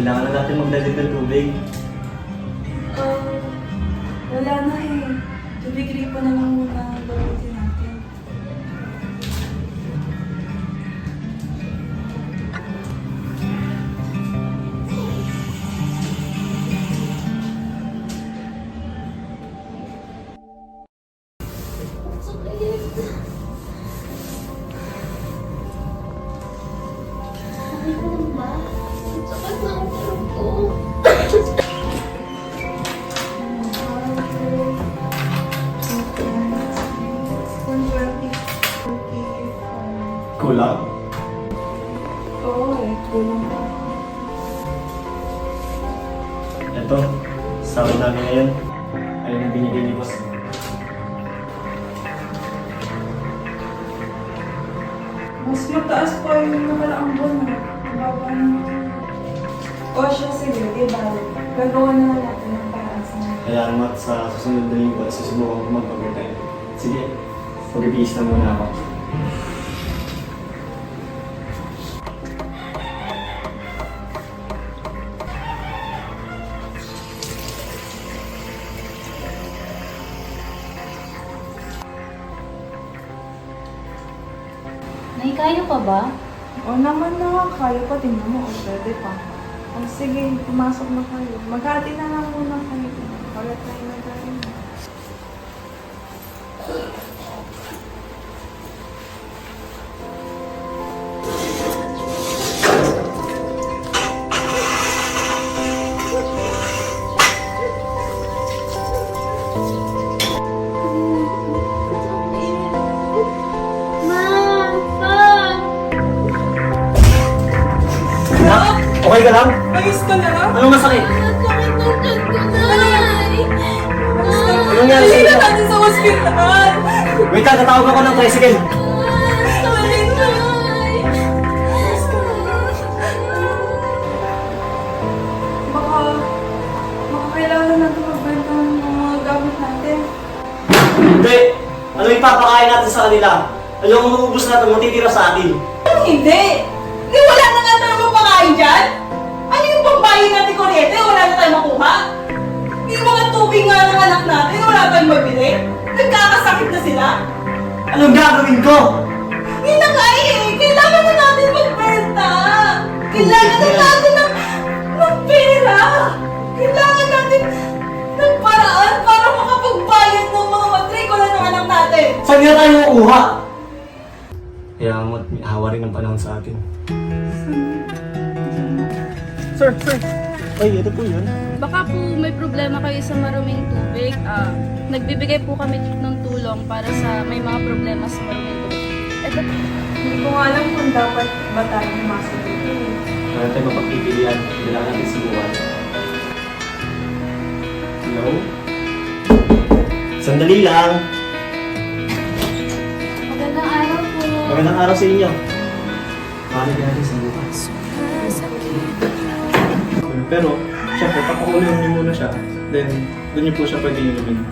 Kailangan na natin magdalit ng tubig. Wala na eh. Tubig-gripo na lang muna ang gawin natin. Kulang? Oo eh, kulang pa. Ito, sahod namin ngayon. Ayun ang binigay ni boss. Mas mataas pa yung nakalaang buwan na. Mababa na. O siya, sige, di balik. Gagawa na lang natin ng paraan sa mga. Kaya naman sa susunod na linggo, susubukan ko mag-overtime. Sige, mag-ibigis na muna ako. Nay, kaya pa ba? O naman na, kaya pa. Tingnan mo, o pwede pa. O sige, pumasok na kayo. Maghati na lang muna kayo. Para tayo na tayo. Okay ka lang? Ayos ka na lang? Anong masakit? Sakit ng tiyan ko, Nay! Anong nangyari sa Hindi inyo? na natin sa ospital! Wait, tatawag ako ng tricycle. Sorry, Nay! Baka kailangan natin magbenta ng mga gamit natin. Hindi! Ano ipapakain natin sa kanila? Ano ang maubos natin, matitira sa atin? Hindi! Hindi wala na nga tayo mapakain dyan! Ano yung pambayin natin kuryente? Wala na tayo makuha? Yung mga tubig nga ng anak natin, wala tayong mabili? Nagkakasakit na sila? Anong gagawin ko? Hindi na kaya eh! Kailangan na natin magbenta! Kailangan na natin ng pera! Kailangan natin ng paraan para makapagbayad ng mga matrikula ng anak natin! Saan nga tayo makuha? Kaya may hawa rin ng panahon sa atin. Sir! Ay, ito po yun. Baka po may problema kayo sa maruming tubig. Nagbibigay po kami ng tulong para sa may mga problema sa maruming tubig. Ito po. Hindi ko nga alam kung dapat ba tayo pumasok dito. Wala tayo mapagpipilian. Kailangan natin subukan. Hello? Sandali lang. Magandang araw po. Magandang araw sa inyo. Mahalaga natin sa bukas. Pero, syempre, papakuloy niyo muna siya. Then, doon niyo po siya pwede inumin.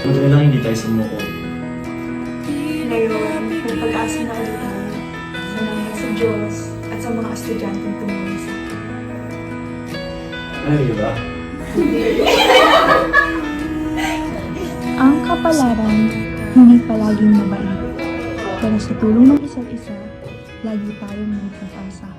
Ano na lang hindi tayo sumuko. Ngayon, may pag-asa na ulit tayo. Salamat sa Diyos at sa mga estudyanteng tumulong sa akin. Ano yun ba? Ang kapalaran, hindi palaging mabait. Pero sa tulong ng isa't isa, lagi tayong may pag-asa.